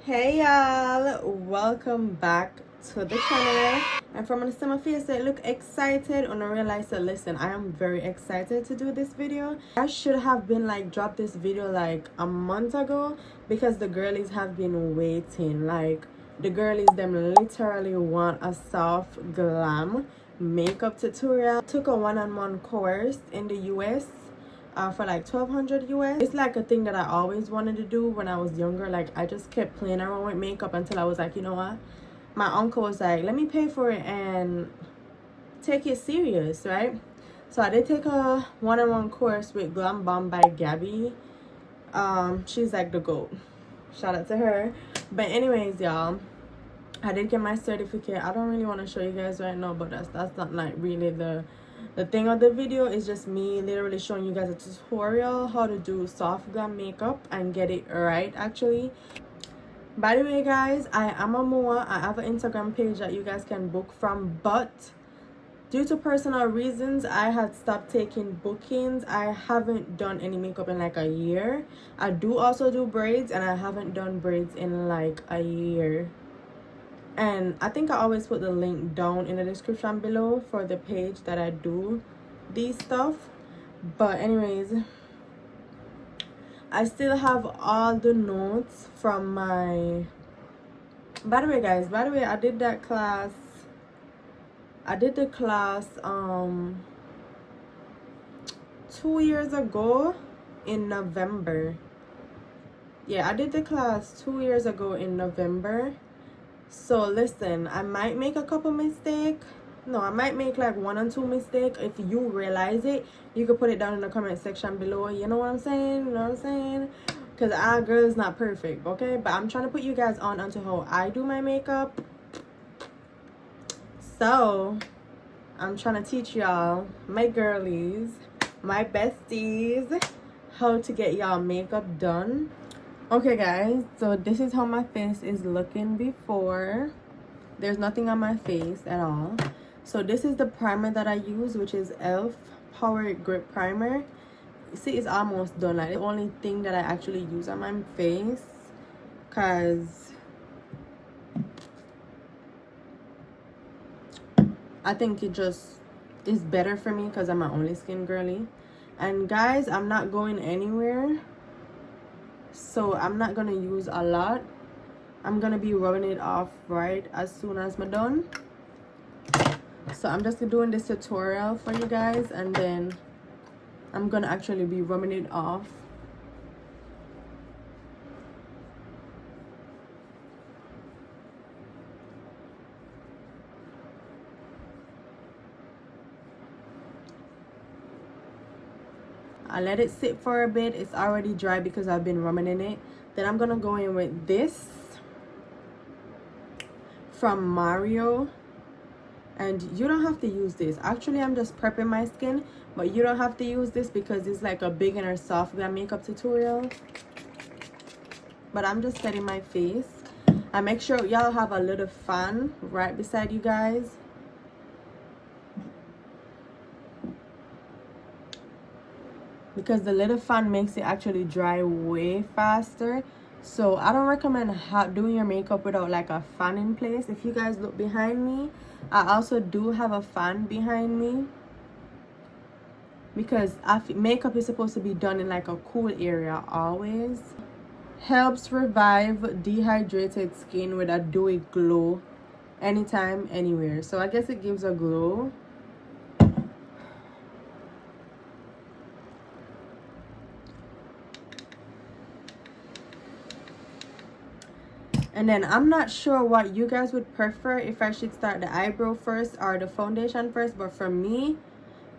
Hey y'all, welcome back to the channel. And from the summer face, I look excited and I realized that listen, I am very excited to do this video. I should have been like dropped this video like a month ago because the girlies have been waiting. Like the girlies them literally want a soft glam makeup tutorial. Took a one-on-one course in the US for like 1200 US. It's like a thing that I always wanted to do when I was younger. Like I just kept playing around with makeup until I was like, you know what, my uncle was like, let me pay for it and take it serious, right? So I did take a one-on-one course with Glam Bomb by Gabby. She's like the GOAT, shout out to her. But anyways, y'all, I did get my certificate. I don't really want to show you guys right now, but that's not like really the thing of the video. Is just me literally showing you guys a tutorial how to do soft glam makeup and get it right. Actually, by the way guys, I am a MUAH. I have an Instagram page that you guys can book from, but due to personal reasons I had stopped taking bookings. I haven't done any makeup in like a year. I do also do braids, and I haven't done braids in like a year. And I think I always put the link down in the description below for the page that I do these stuff. But anyways, I still have all the notes from my, by the way guys, I did that class. I did the class 2 years ago in November. Yeah, I did the class 2 years ago in November. So listen, I might make a couple mistakes. No, I might make like 1 or 2 mistakes. If you realize it, you can put it down in the comment section below. You know what I'm saying? You know what I'm saying? Because our girl is not perfect, okay? But I'm trying to put you guys on onto how I do my makeup. So I'm trying to teach y'all, my girlies, my besties, how to get y'all makeup done. Okay guys, so this is how my face is looking before. There's nothing on my face at all. So this is the primer that I use, which is e.l.f. Power Grip Primer. You see, it's almost done. Like the only thing that I actually use on my face, because I think it just is better for me because I'm my only skin girly. And guys, I'm not going anywhere, so I'm not gonna use a lot. I'm gonna be rubbing it off right as soon as I'm done. So I'm just doing this tutorial for you guys, and then I'm gonna actually be rubbing it off. I let it sit for a bit. It's already dry because I've been rubbing in it. Then I'm gonna go in with this from Mario, and you don't have to use this. Actually, I'm just prepping my skin, but you don't have to use this because it's like a beginner soft glam makeup tutorial. But I'm just setting my face. I make sure y'all have a little fan right beside you guys. Because the little fan makes it actually dry way faster. So I don't recommend doing your makeup without like a fan in place. If you guys look behind me, I also do have a fan behind me, because makeup is supposed to be done in like a cool area always. Helps revive dehydrated skin with a dewy glow anytime, anywhere. So I guess it gives a glow. And then I'm not sure what you guys would prefer, if I should start the eyebrow first or the foundation first. But for me,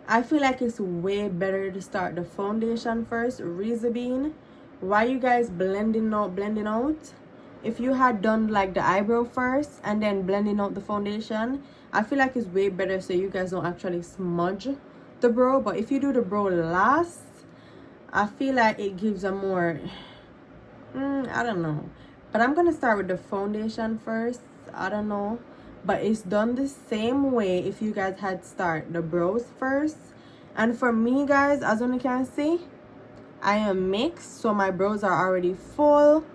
I feel like it's way better to start the foundation first. Reason being, why you guys blending out, if you had done like the eyebrow first and then blending out the foundation, I feel like it's way better, so you guys don't actually smudge the brow. But if you do the brow last, I feel like it gives a more I don't know. But I'm gonna start with the foundation first. I don't know, but it's done the same way if you guys had start the brows first. And for me guys, as you can see, I am mixed, so my brows are already full.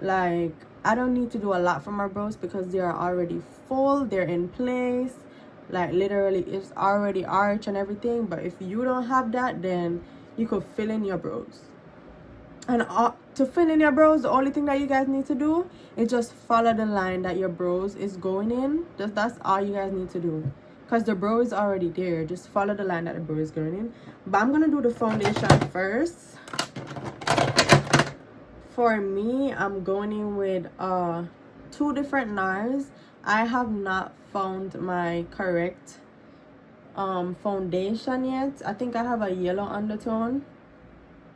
Like I don't need to do a lot for my brows because they are already full, they're in place, like literally it's already arched and everything. But if you don't have that, then you could fill in your brows. And to fill in your brows, the only thing that you guys need to do is just follow the line that your brows is going in. That's all you guys need to do, because the brow is already there. Just follow the line that the brow is going in. But I'm gonna do the foundation first. For me, I'm going in with 2 different NARS. I have not found my correct foundation yet. I think I have a yellow undertone.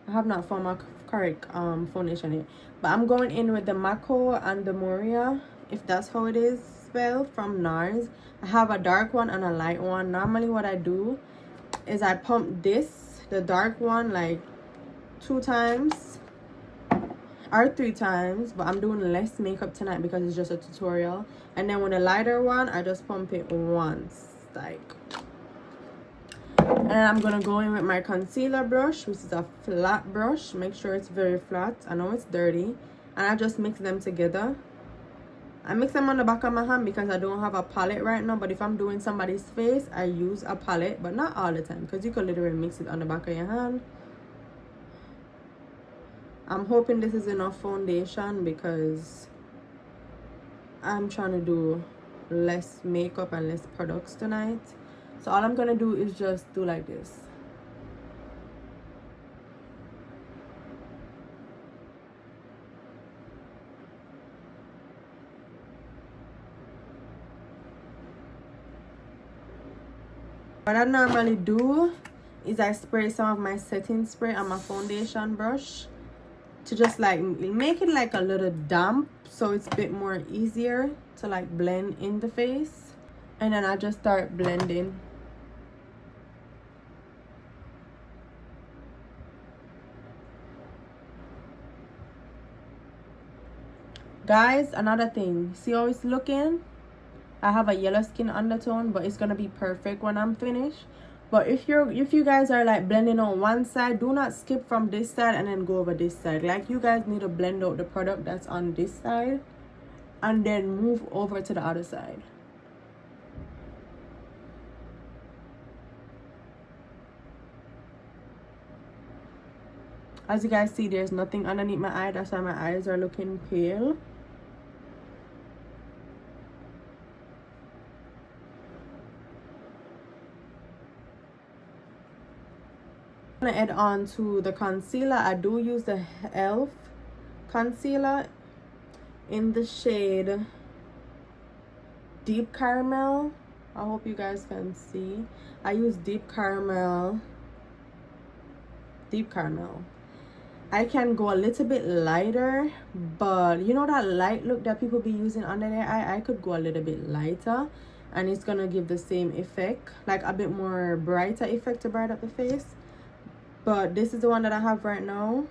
I have not found my correct foundation yet. But I'm going in with the MUAH and the MUAH, if that's how it is spelled, from NARS. I have a dark one and a light one. Normally what I do is I pump this, the dark one, like 2 times or 3 times, but I'm doing less makeup tonight because it's just a tutorial. And then with the lighter one, I just pump it once, like. And then I'm gonna go in with my concealer brush, which is a flat brush. Make sure it's very flat. I know it's dirty. And I just mix them together. I mix them on the back of my hand because I don't have a palette right now. But if I'm doing somebody's face, I use a palette, but not all the time, because you can literally mix it on the back of your hand. I'm hoping this is enough foundation because I'm trying to do less makeup and less products tonight. So all I'm gonna do is just do like this. What I normally do is I spray some of my setting spray on my foundation brush to just like make it like a little damp, so it's a bit more easier to like blend in the face. And then I just start blending. Guys, another thing, see how it's looking? I have a yellow skin undertone, but it's gonna be perfect when I'm finished. But if you guys are like blending on one side, do not skip from this side and then go over this side. Like, you guys need to blend out the product that's on this side and then move over to the other side. As you guys see, there's nothing underneath my eye. That's why my eyes are looking pale. I'm gonna add on to the concealer. I do use the e.l.f. concealer in the shade Deep Caramel. I hope you guys can see. I use Deep Caramel. I can go a little bit lighter, but you know that light look that people be using under their eye? I could go a little bit lighter and it's gonna give the same effect, like a bit more brighter effect to brighten up the face. But this is the one that I have right now.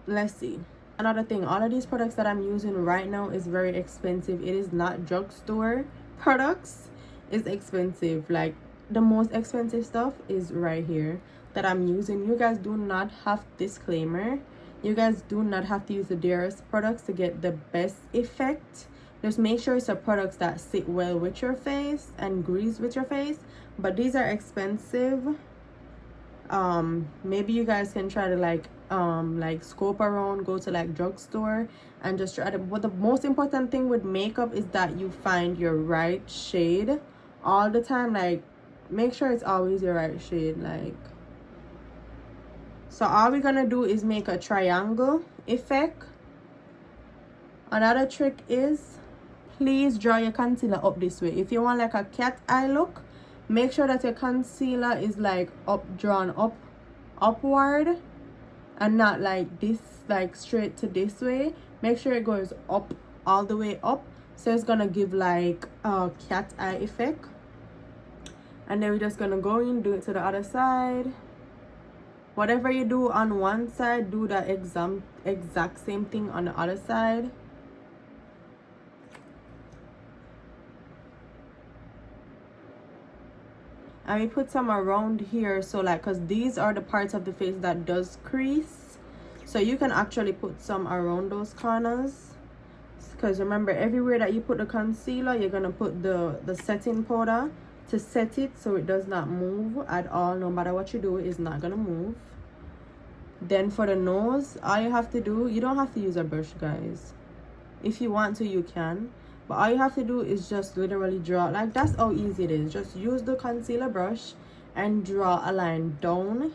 Let's see. Another thing, all of these products that I'm using right now is very expensive. It is not drugstore products. It's expensive. Like, the most expensive stuff is right here that I'm using. You guys do not have, disclaimer, you guys do not have to use the dearest products to get the best effect. Just make sure it's the products that sit well with your face and grease with your face. But these are expensive. Maybe you guys can try to like scope around, go to like drugstore and just try to. But the most important thing with makeup is that you find your right shade all the time. Like, make sure it's always your right shade. Like, so all we're gonna do is make a triangle effect. Another trick is, please draw your concealer up this way. If you want like a cat eye look, make sure that your concealer is like drawn upward and not like this, like straight to this way. Make sure it goes up, all the way up, so it's gonna give like a cat eye effect. And then we're just gonna go in, do it to the other side. Whatever you do on one side, do the exact same thing on the other side. And we put some around here, so like, because these are the parts of the face that does crease, so you can actually put some around those corners. because remember, everywhere that you put the concealer, you're gonna put the setting powder to set it so it does not move at all. No matter what you do, it's not gonna move. Then for the nose, all you have to do, you don't have to use a brush, guys. If you want to, you can, but all you have to do is just literally draw. Like, that's how easy it is. Just use the concealer brush and draw a line down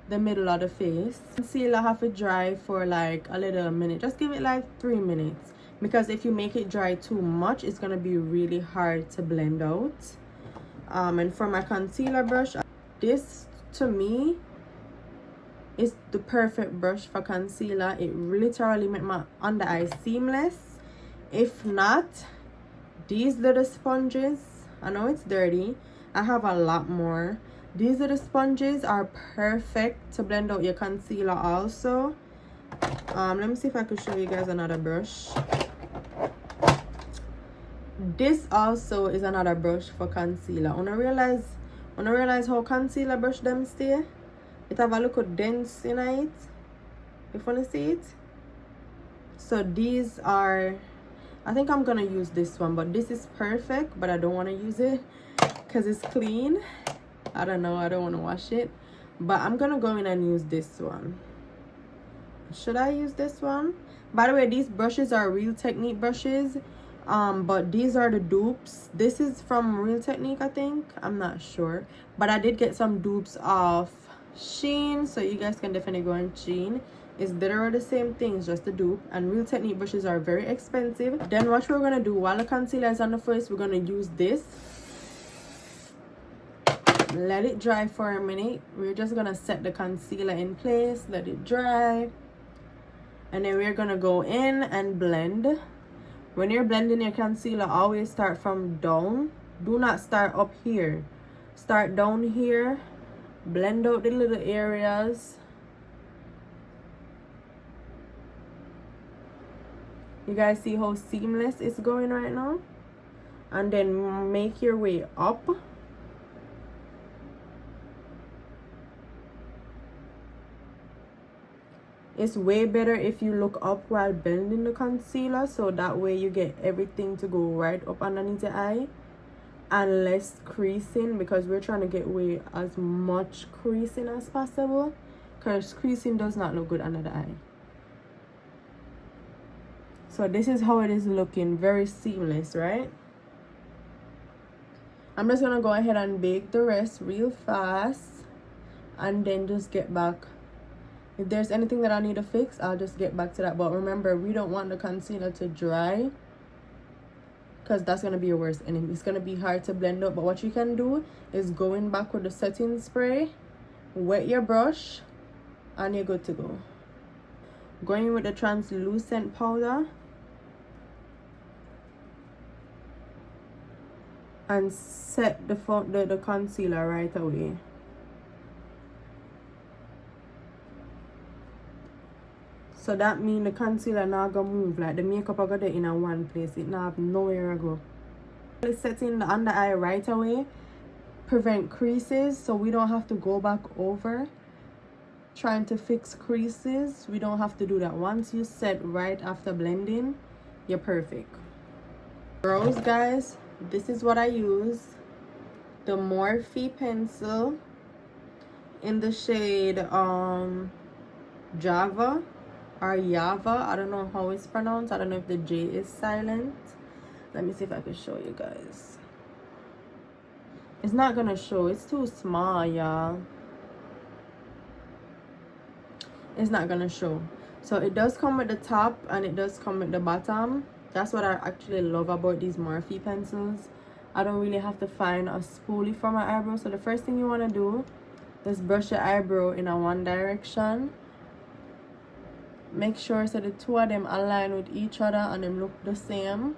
the middle of the face. Concealer have to dry for like a little minute. Just give it like 3 minutes, because if you make it dry too much, it's gonna be really hard to blend out. And for my concealer brush, this to me is the perfect brush for concealer. It literally make my under eye seamless. If not, these little sponges, I know it's dirty, I have a lot more. These little sponges are perfect to blend out your concealer also. Let me see if I could show you guys another brush. This also is another brush for concealer. When I realize how concealer brush them stay, it have a little dense in it, if you want to see it. So these are, I think I'm gonna use this one, but this is perfect, but I don't want to use it because it's clean. I don't know, I don't want to wash it, but I'm gonna go in and use this one. Should I use this one? By the way, these brushes are Real Technique brushes, but these are the dupes. This is from Real Technique, I think, I'm not sure, but I did get some dupes off Shein, so you guys can definitely go on Shein. It's literally the same thing, it's just a dupe, and Real Technique brushes are very expensive. Then what we're gonna do while the concealer is on the face, we're gonna use this, let it dry for a minute. We're just gonna set the concealer in place, let it dry, and then we're gonna go in and blend. When you're blending your concealer, always start from down. Do not start up here, start down here. Blend out the little areas. You guys see how seamless it's going right now? And then make your way up. It's way better if you look up while blending the concealer, so that way you get everything to go right up underneath the eye and less creasing, because we're trying to get away as much creasing as possible, because creasing does not look good under the eye. So this is how it is looking, very seamless, right? I'm just gonna go ahead and bake the rest real fast and then just get back. If there's anything that I need to fix, I'll just get back to that. But remember, we don't want the concealer to dry, because that's going to be your worst enemy. It's going to be hard to blend out. But what you can do is go in back with the setting spray, wet your brush, and you're good to go. Going with the translucent powder and set the concealer right away. So that means the concealer not gonna move, like the makeup I got it in a one place, it not have nowhere to go. Setting the under eye right away prevent creases, so we don't have to go back over trying to fix creases. We don't have to do that. Once you set right after blending, you're perfect. Brows, guys, this is what I use, the Morphe pencil in the shade Java or Yava. I don't know how it's pronounced. I don't know if the J is silent. Let me see if I can show you guys. It's not gonna show, it's too small, y'all. It's not gonna show. So it does come with the top and it does come with the bottom. That's what I actually love about these Morphe pencils. I don't really have to find a spoolie for my eyebrow. So the first thing you want to do is brush your eyebrow in a one direction. Make sure so the two of them align with each other and them look the same.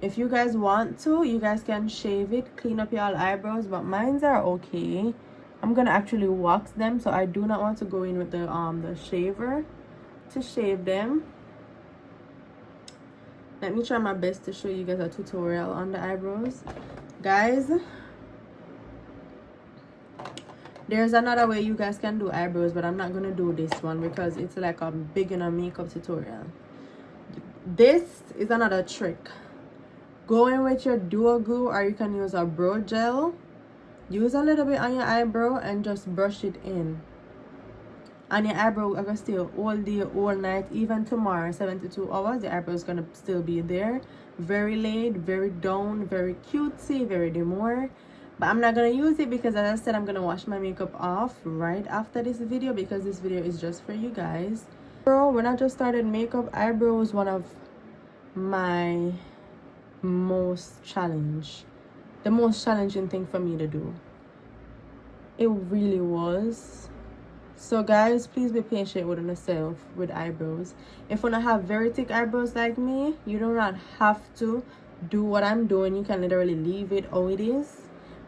If you guys want to, you guys can shave it, clean up your eyebrows, but mine are okay. I'm gonna actually wax them, so I do not want to go in with the shaver to shave them. Let me try my best to show you guys a tutorial on the eyebrows. Guys, there's another way you guys can do eyebrows, but I'm not gonna do this one because it's like a beginner makeup tutorial. This is another trick. Go in with your duo glue, or you can use a brow gel. Use a little bit on your eyebrow and just brush it in. And your eyebrow are gonna stay all day, all night, even tomorrow, 72 hours. The eyebrow is gonna still be there. Very laid, very down, very cutesy, very demure. But I'm not gonna use it because, as I said, I'm gonna wash my makeup off right after this video, because this video is just for you guys. Bro, when I just started makeup, eyebrow was one of my the most challenging thing for me to do. It really was. So guys, please be patient with yourself with eyebrows. If you don't have very thick eyebrows like me, you do not have to do what I'm doing. You can literally leave it how it is.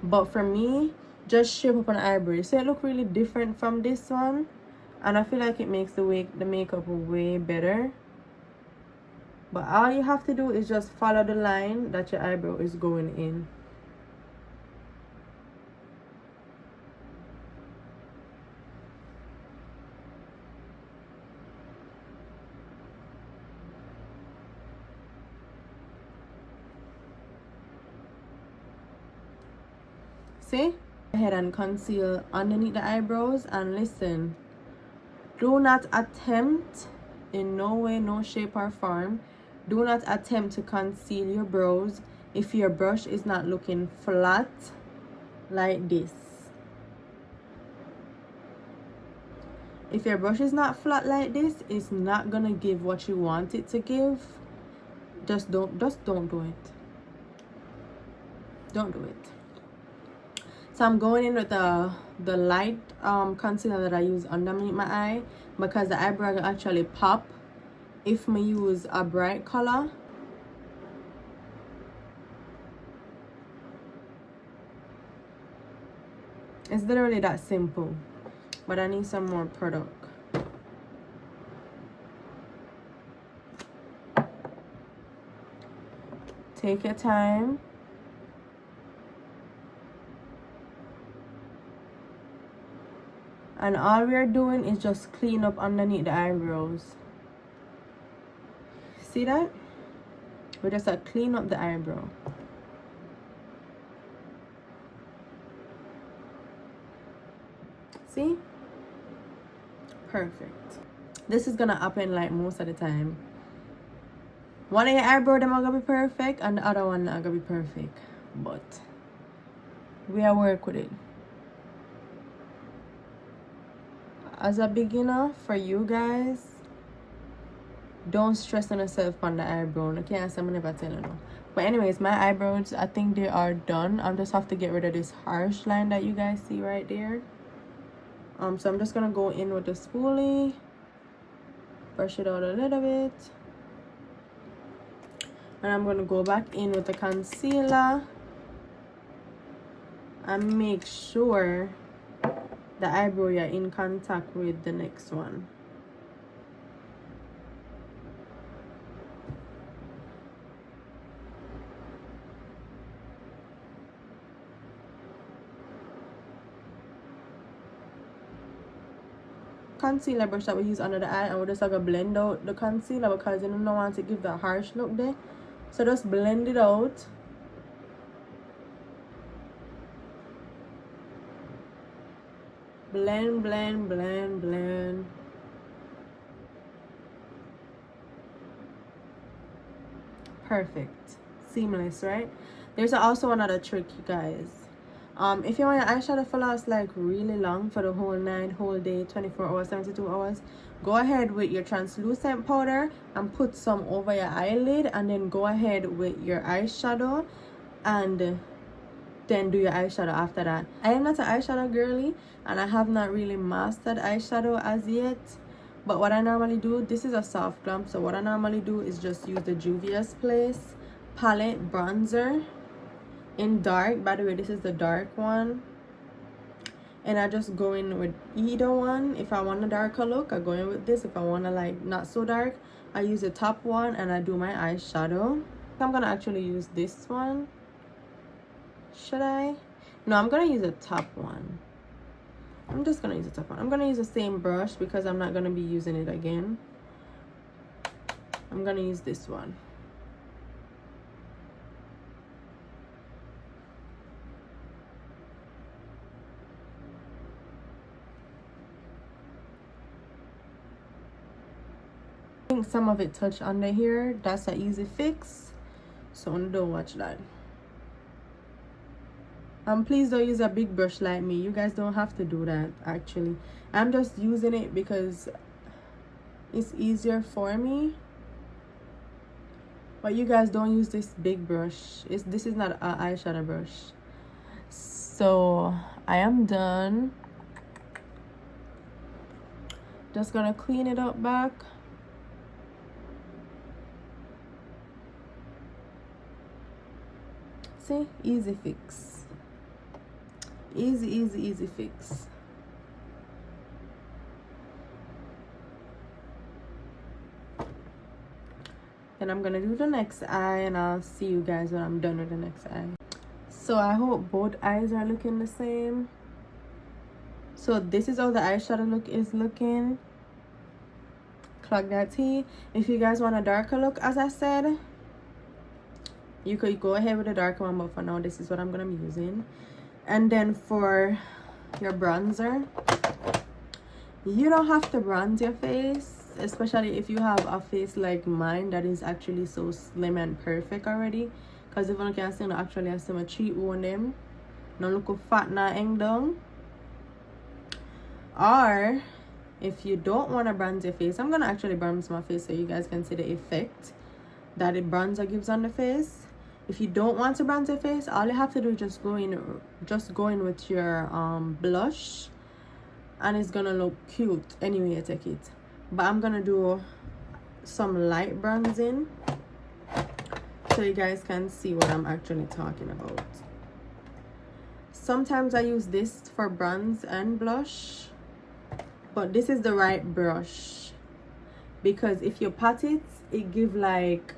But for me, just shape up an eyebrow so it look really different from this one, and I feel like it makes the makeup way better. But all you have to do is just follow the line that your eyebrow is going in. See? Go ahead and conceal underneath the eyebrows, and listen, do not attempt, in no way, no shape or form, do not attempt to conceal your brows if your brush is not looking flat like this. If your brush is not flat like this, it's not gonna give what you want it to give. Just don't do it. Don't do it. So I'm going in with the light concealer that I use underneath my eye, because the eyebrow will actually pop if I use a bright color. It's literally that simple, but I need some more product. Take your time. And all we are doing is just clean up underneath the eyebrows. See that? We just clean up the eyebrow. See? Perfect. This is gonna happen like most of the time. One of your eyebrow them are gonna be perfect, and the other one not gonna be perfect. But we are work with it. As a beginner, for you guys, don't stress on yourself on the eyebrow. Okay, I'm never tell you no. But anyways, my eyebrows, I think they are done. I just have to get rid of this harsh line that you guys see right there. So I'm just gonna go in with the spoolie, brush it out a little bit, and I'm gonna go back in with the concealer and make sure the eyebrow you're in contact with the next one. Concealer brush that we use under the eye, and we're just gonna blend out the concealer because you don't want to give the harsh look there. So just blend it out. Blend, blend, blend, blend. Perfect. Seamless, right? There's also another trick, you guys. If you want your eyeshadow to last like really long for the whole night, whole day, 24 hours, 72 hours, go ahead with your translucent powder and put some over your eyelid, and then go ahead with your eyeshadow and then do your eyeshadow after that. I am not an eyeshadow girly, and I have not really mastered eyeshadow as yet. But what I normally do, this is a soft glam, so what I normally do is just use the Juvia's Place palette bronzer in dark. By the way, this is the dark one, and I just go in with either one. If I want a darker look, I go in with this. If I want to like not so dark, I use the top one and I do my eyeshadow. I'm gonna actually use this one. Should I? No, I'm gonna use the top one. I'm just gonna use the top one. I'm gonna use the same brush because I'm not gonna be using it again. I'm gonna use this one. I think some of it touched under here. That's an easy fix, so don't watch that. Please don't use a big brush like me. You guys don't have to do that. Actually, I'm just using it because it's easier for me. But you guys don't use this big brush. This is not an eyeshadow brush. So I am done. Just gonna clean it up back. See, easy fix. Easy fix. And I'm gonna do the next eye, and I'll see you guys when I'm done with the next eye. So I hope both eyes are looking the same. So this is how the eyeshadow look is looking. Clock that T. If you guys want a darker look, as I said, you could go ahead with a darker one, but for now this is what I'm gonna be using. And then for your bronzer, you don't have to bronze your face, especially if you have a face like mine that is actually so slim and perfect already. Because if you can see, actually I see my cheek on them. No look fat na hang down. Or if you don't want to bronze your face, I'm gonna actually bronze my face so you guys can see the effect that the bronzer gives on the face. If you don't want to bronze your face, all you have to do is just go in with your blush, and it's gonna look cute anyway you take it. But I'm gonna do some light bronzing so you guys can see what I'm actually talking about. Sometimes I use this for bronze and blush, but this is the right brush, because if you pat it, it give like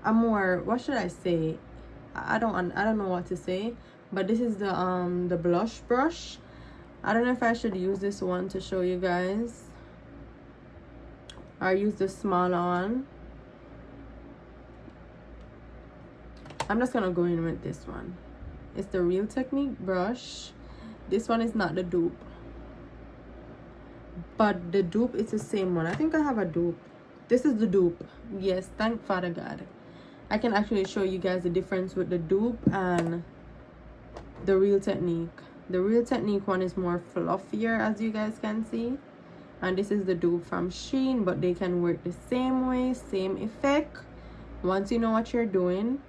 a more, what should I say, I don't know what to say. But this is the blush brush. I don't know if I should use this one to show you guys, or use the smaller one. I'm just gonna go in with this one. It's the Real Technique brush. This one is not the dupe, but the dupe is the same one. I think I have a dupe. This is the dupe. Yes, thank Father God. I can actually show you guys the difference with the dupe and the Real Technique. The Real Technique one is more fluffier, as you guys can see, and this is the dupe from Shein, but they can work the same way, same effect, once you know what you're doing.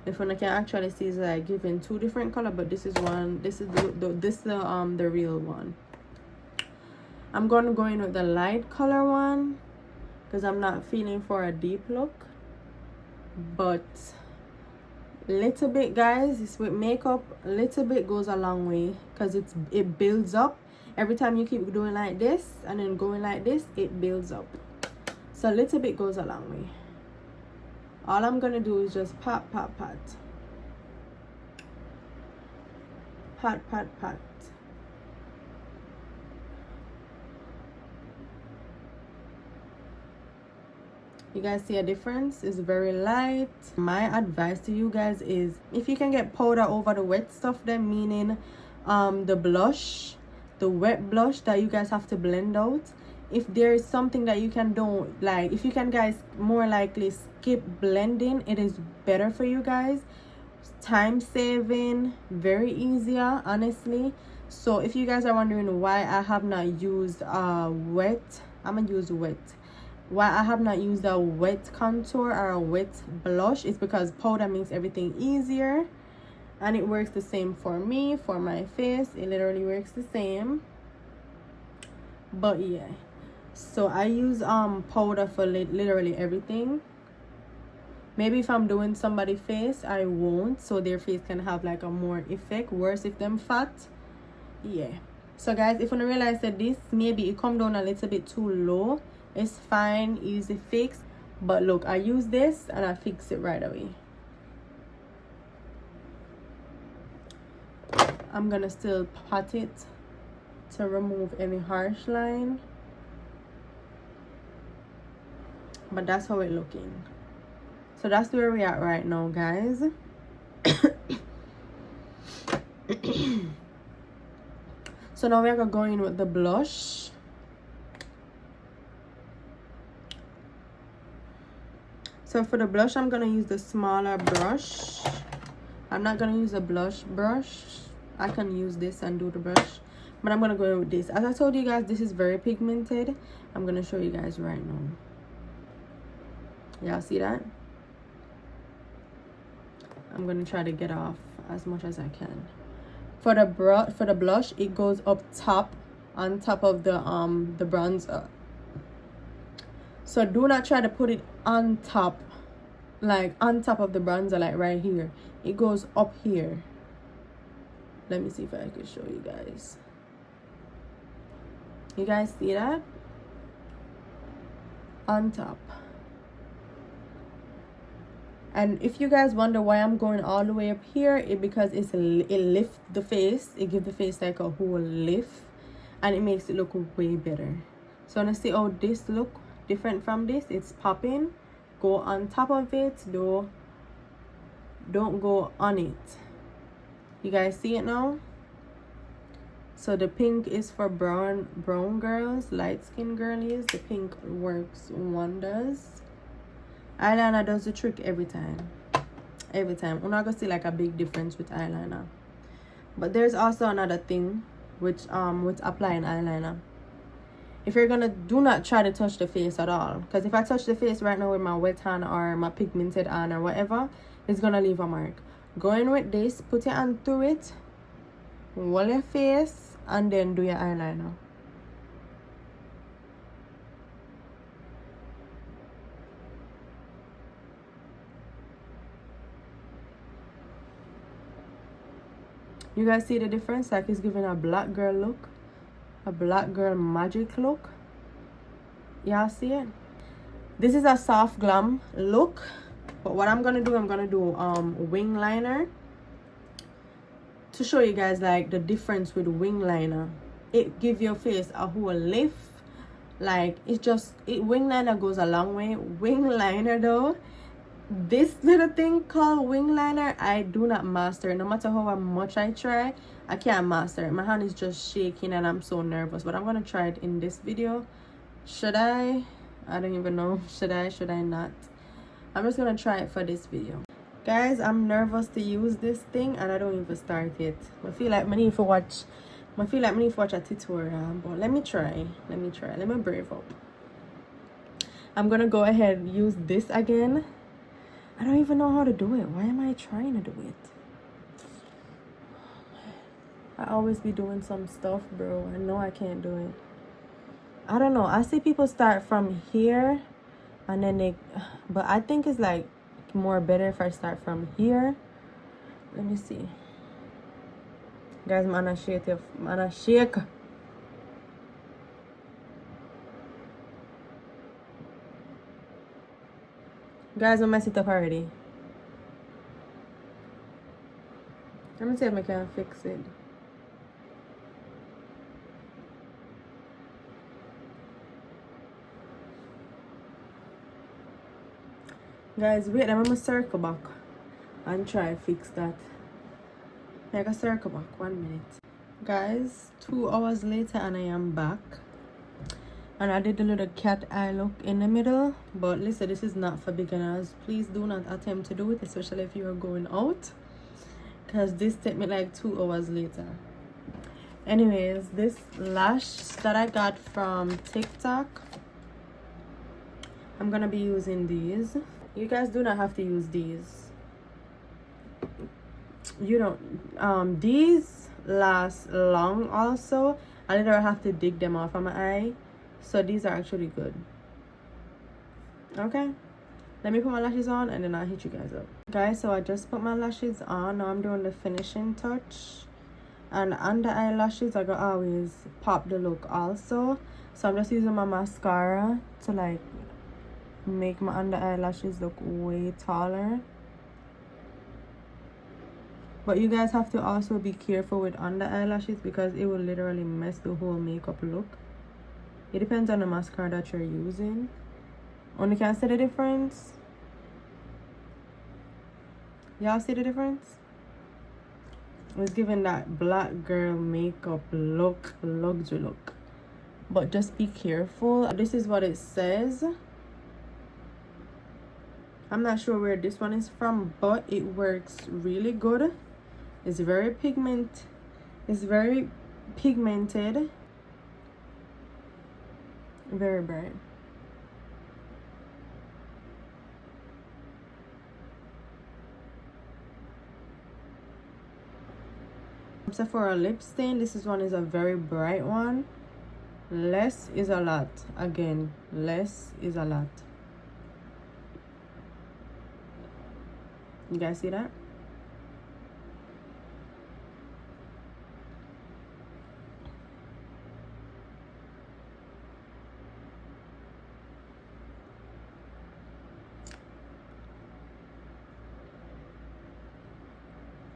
This one I can actually see is like giving two different color, but this is one, this is the real one. I'm going to go in with the light color one because I'm not feeling for a deep look. But little bit, guys, it's with makeup, little bit goes a long way, because it builds up every time you keep doing like this and then going like this. It builds up, so a little bit goes a long way. All I'm gonna do is just pat pat pat pat pat pat. You guys see a difference? It's very light. My advice to you guys is, if you can get powder over the wet stuff, then meaning the blush, the wet blush that you guys have to blend out, if there is something that you can do, like if you can guys more likely skip blending, it is better for you guys. Time saving, very easier, honestly. So if you guys are wondering why I have not used wet, I'm gonna use wet. Why I have not used a wet contour or a wet blush is because powder makes everything easier, and it works the same for me, for my face. It literally works the same. But yeah, so I use powder for literally everything. Maybe if I'm doing somebody's face, I won't, so their face can have like a more effect. Worse if them fat. Yeah, so guys, if you don't realize that this maybe it come down a little bit too low, it's fine, easy fix. But look, I use this and I fix it right away. I'm gonna still pat it to remove any harsh line, but that's how it looking. So that's where we at right now, guys. So now we're gonna go in with the blush. So for the blush, I'm gonna use the smaller brush. I'm not gonna use a blush brush. I can use this and do the brush, but I'm gonna go in with this. As I told you guys, this is very pigmented. I'm gonna show you guys right now. Y'all see that? I'm gonna try to get off as much as I can. For the blush, it goes up top, on top of the bronzer. So do not try to put it on top, like on top of the bronzer, like right here. It goes up here. Let me see if I can show you guys. You guys see that? On top. And if you guys wonder why I'm going all the way up here, it because it lifts the face. It gives the face like a whole lift, and it makes it look way better. So wanna see how this look different from this? It's popping. Go on top of it, though. Don't go on it. You guys see it now? So the pink is for brown girls, light skin girlies. The pink works wonders. Eyeliner does the trick every time. Every time. We're not gonna see like a big difference with eyeliner. But there's also another thing with applying eyeliner. If you're gonna, do not try to touch the face at all, because if I touch the face right now with my wet hand or my pigmented hand or whatever, it's gonna leave a mark. Go in with this, put your hand through it, roll your face, and then do your eyeliner. You guys see the difference? Like it's giving a black girl look, a black girl magic look. Y'all see it? This is a soft glam look, but what I'm gonna do wing liner to show you guys like the difference with wing liner. It gives your face a whole lift. Like wing liner goes a long way. Wing liner though, this little thing called wing liner, I do not master it. No matter how much I try, I can't master it. My hand is just shaking and I'm so nervous, but I'm gonna try it in this video. Should I don't even know. Should I not? I'm just gonna try it for this video, guys. I'm nervous to use this thing and I don't even start it. I feel like I need to watch a tutorial, but let me try. Let me brave up. I'm gonna go ahead and use this again. I don't even know how to do it. Why am I trying to do it? I always be doing some stuff, bro. I know I can't do it. I don't know. I see people start from here and then but I think it's like more better if I start from here. Let me see. Guys, I'm gonna shake. Guys, I messed it up already. Let me see if I can fix it. Guys, wait, I'm gonna circle back and try to fix that. Like a circle back, 1 minute. Guys, 2 hours later and I am back. And I did a little cat eye look in the middle. But listen, this is not for beginners. Please do not attempt to do it, especially if you are going out, because this took me like 2 hours later. Anyways, this lash that I got from TikTok, I'm gonna be using these. You guys do not have to use these. You don't. These last long also. I literally have to dig them off of my eye. So these are actually good. Okay, let me put my lashes on and then I'll hit you guys up. Guys, so I just put my lashes on. Now I'm doing the finishing touch. And under eyelashes, I gotta always pop the look also. So I'm just using my mascara to like make my under eyelashes look way taller. But you guys have to also be careful with under eyelashes because it will literally mess the whole makeup look. It depends on the mascara that you're using. Only can see the difference. Y'all see the difference? It's giving that black girl makeup look, luxury look. But just be careful. This is what it says. I'm not sure where this one is from, but it works really good. It's very pigmented. Very bright. So for a lip stain, this one is a very bright one. Less is a lot. Again, less is a lot. You guys see that?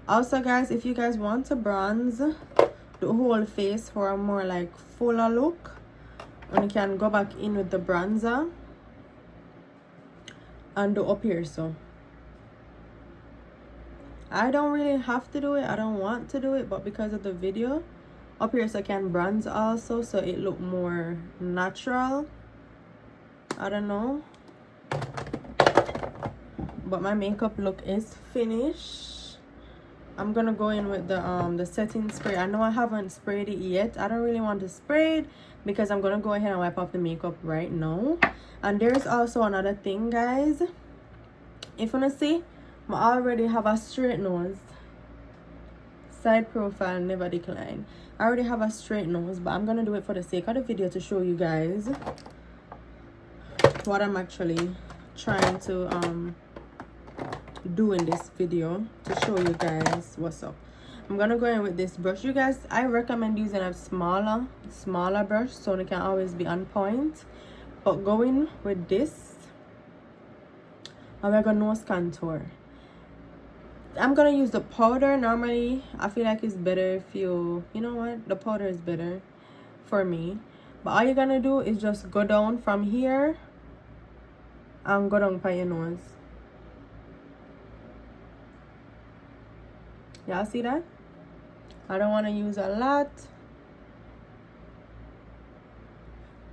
Also guys, if you guys want to bronze the whole face for a more like fuller look, and you can go back in with the bronzer and do up here. So I don't really have to do it, I don't want to do it, but because of the video up here, so I can bronze also, so it look more natural. I don't know, but my makeup look is finished. I'm gonna go in with the setting spray. I know I haven't sprayed it yet. I don't really want to spray it because I'm gonna go ahead and wipe off the makeup right now. And there's also another thing, guys. If you wanna see, I already have a straight nose. Side profile never decline. I already have a straight nose, but I'm gonna do it for the sake of the video to show you guys what I'm actually trying to do in this video, to show you guys what's up. I'm gonna go in with this brush. You guys, I recommend using a smaller brush so it can always be on point, but go in with this and we're gonna nose contour. I'm gonna use the powder. Normally I feel like it's better if you know what, the powder is better for me, but all you're gonna do is just go down from here and go down by your nose. Y'all see that? I don't want to use a lot,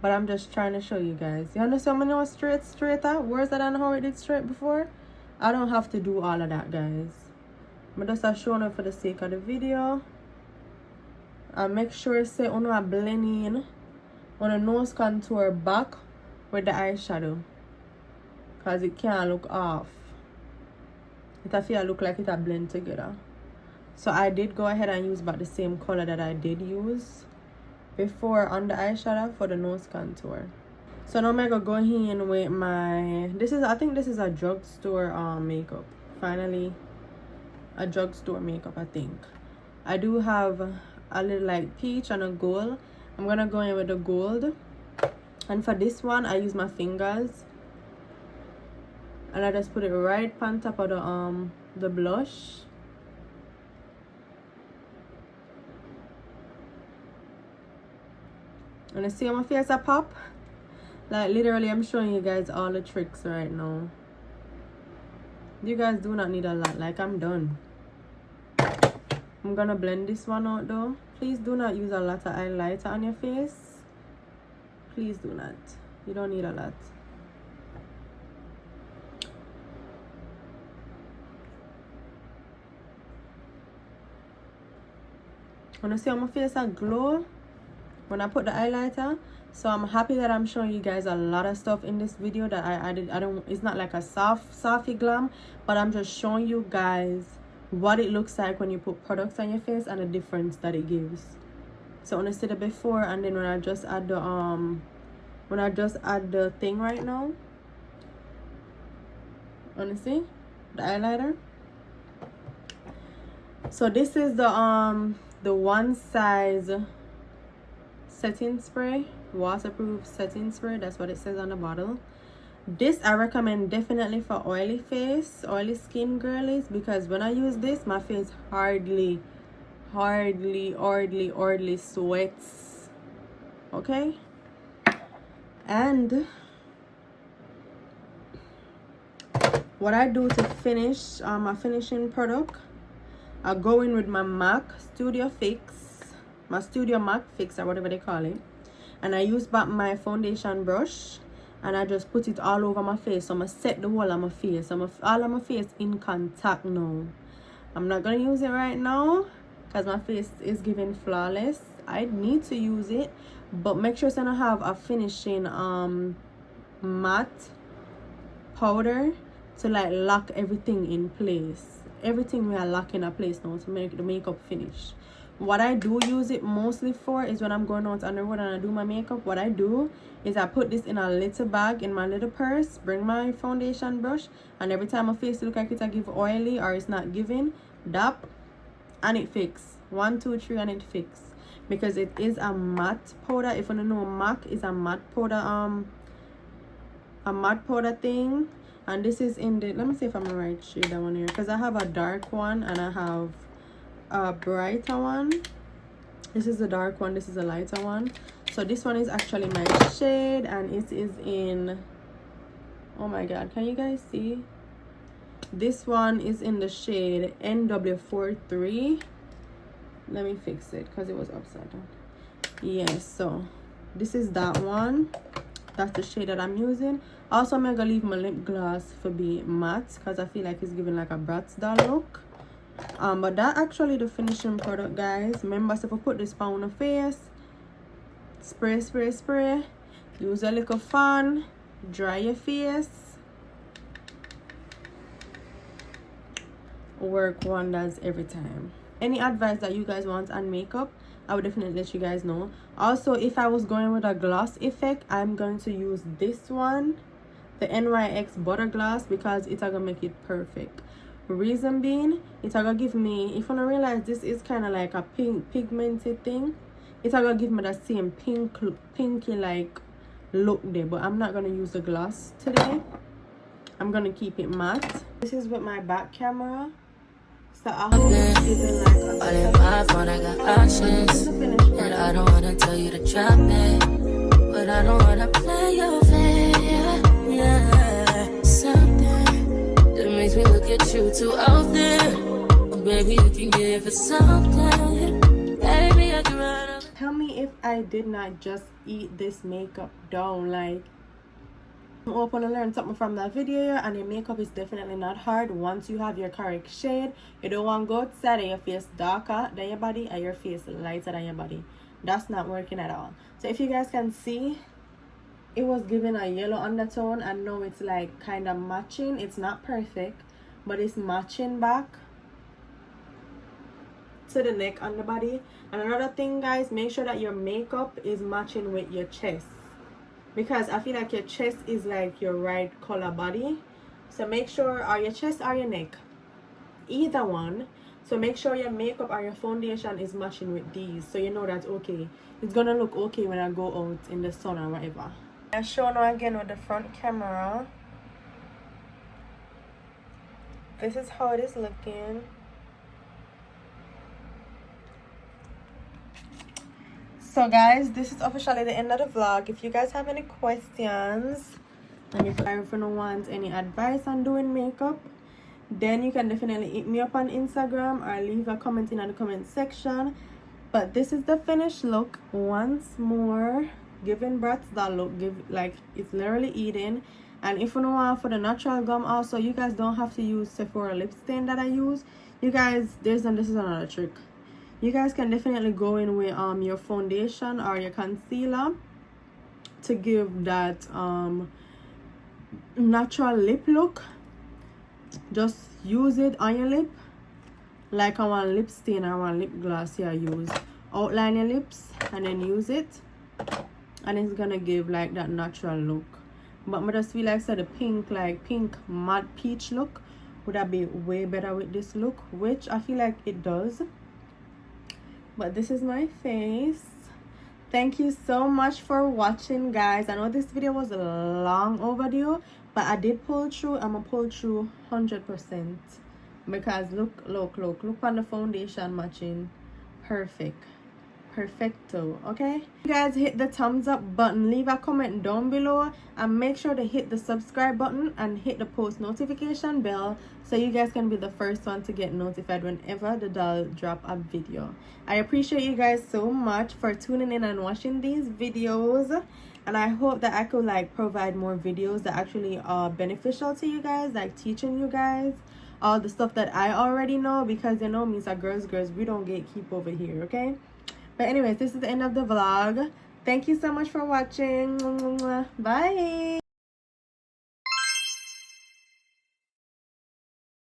but I'm just trying to show you guys. You understand me now? Straight out, worse than how it did straight before. I don't have to do all of that, guys. I'm just showing it for the sake of the video. And make sure say on a blend in on a nose contour back with the eyeshadow, because it can't look off. It feel look like it a blend together. So I did go ahead and use about the same color that I did use before on the eyeshadow for the nose contour. So now I'm gonna go in with my, I think this is a drugstore makeup. Finally a drugstore makeup. I think I do have a little like peach and a gold. I'm gonna go in with the gold, and for this one I use my fingers and I just put it right on top of the blush. And you see how my face a pop? Like literally I'm showing you guys all the tricks right now. You guys do not need a lot. Like I'm done. I'm gonna blend this one out though. Please do not use a lot of highlighter on your face. Please do not. You don't need a lot. Wanna see how my face a glow when I put the highlighter? So I'm happy that I'm showing you guys a lot of stuff in this video that I added. It's not like a softy glam, but I'm just showing you guys what it looks like when you put products on your face and the difference that it gives. So when I see the before and then when I just add the thing right now, wanna see the highlighter? So this is the one size setting spray, waterproof setting spray. That's what it says on the bottle. This I recommend definitely for oily face, oily skin girlies, because when I use this my face hardly sweats. Okay, and what I do to finish my finishing product, I go in with my MAC Studio Fix, my Studio MAC Fix or whatever they call it, and I use back my foundation brush and I just put it all over my face. So I'm gonna set the whole of my face. All of my face in contact now. I'm not gonna use it right now because my face is giving flawless. I need to use it, but make sure I have a finishing matte powder to like lock everything in place. Everything we are locking in place now to make the makeup finish. What I do use it mostly for is when I'm going out on the road and I do my makeup. What I do is I put this in a little bag in my little purse, bring my foundation brush, and every time my face look like it I give oily or it's not giving, dab, and it fix. 1, 2, 3 and it fix. Because it is a matte powder. If you don't know, MAC is a matte powder thing. And this is in the, let me see if I'm the right shade that one here, because I have a dark one and I have a brighter one. This is the dark one, this is a lighter one. So this one is actually my shade and it is in, oh my god, can you guys see? This one is in the shade NW43. Let me fix it because it was upside down. Yes, so this is that one. That's the shade that I'm using. Also, I'm gonna leave my lip gloss for be matte because I feel like it's giving like a Bratz doll look. But that actually the finishing product, guys. Remember, so if I put this on the face, spray, use a little fan, dry your face, work wonders every time. Any advice that you guys want on makeup, I would definitely let you guys know. Also, if I was going with a gloss effect, I'm going to use this one, the NYX Butter Gloss, because it's gonna make it perfect. Reason being, it's gonna give me, if you don't realize this is kind of like a pink pigmented thing, it's gonna give me the same pinky like look there. But I'm not gonna use the gloss today. I'm gonna keep it matte. This is with my back camera. So I hope it's giving like a phone, I got options, and I don't wanna tell you to drop it, but I don't wanna play your fair. Yeah, something that makes me look at you too often. Baby, you can give it something. Baby, I can run up. Tell me if I did not just eat this makeup down. Like, I hope you learn something from that video, and your makeup is definitely not hard once you have your correct shade. You don't want to go outside and your face darker than your body and your face lighter than your body. That's not working at all. So if you guys can see, it was giving a yellow undertone, and now it's like kind of matching. It's not perfect, but it's matching back to the neck and the body. And another thing, guys, make sure that your makeup is matching with your chest, because I feel like your chest is like your right color body. So make sure, or your chest or your neck, either one. So make sure your makeup or your foundation is matching with these, so you know that okay, it's gonna look okay when I go out in the sun or whatever. I show now again with the front camera. This is how it is looking. So guys, this is officially the end of the vlog. If you guys have any questions, and if you don't want any advice on doing makeup, then you can definitely hit me up on Instagram or leave a comment in the comment section. But this is the finished look. Once more, giving Bratz that look, like it's literally eating. And if you don't want for the natural gum, also you guys don't have to use Sephora lip stain that I use. You guys, this is another trick. You guys can definitely go in with your foundation or your concealer to give that natural lip look. Just use it on your lip like I want lip stain or one lip gloss here. Use outline your lips and then use it, and it's gonna give like that natural look. But I just feel like so the pink matte peach look would have be way better with this look, which I feel like it does. But this is my face. Thank you so much for watching, guys. I know this video was long overdue, but I did pull through. I'm gonna pull through 100%, because look on the foundation matching. Perfect. perfecto. Okay, you guys, hit the thumbs up button, leave a comment down below, and make sure to hit the subscribe button and hit the post notification bell so you guys can be the first one to get notified whenever the doll drop a video. I appreciate you guys so much for tuning in and watching these videos, and I hope that I could like provide more videos that actually are beneficial to you guys, like teaching you guys all the stuff that I already know, because you know me, so girls, we don't gatekeep over here. Okay, but anyways, this is the end of the vlog. Thank you so much for watching. Bye.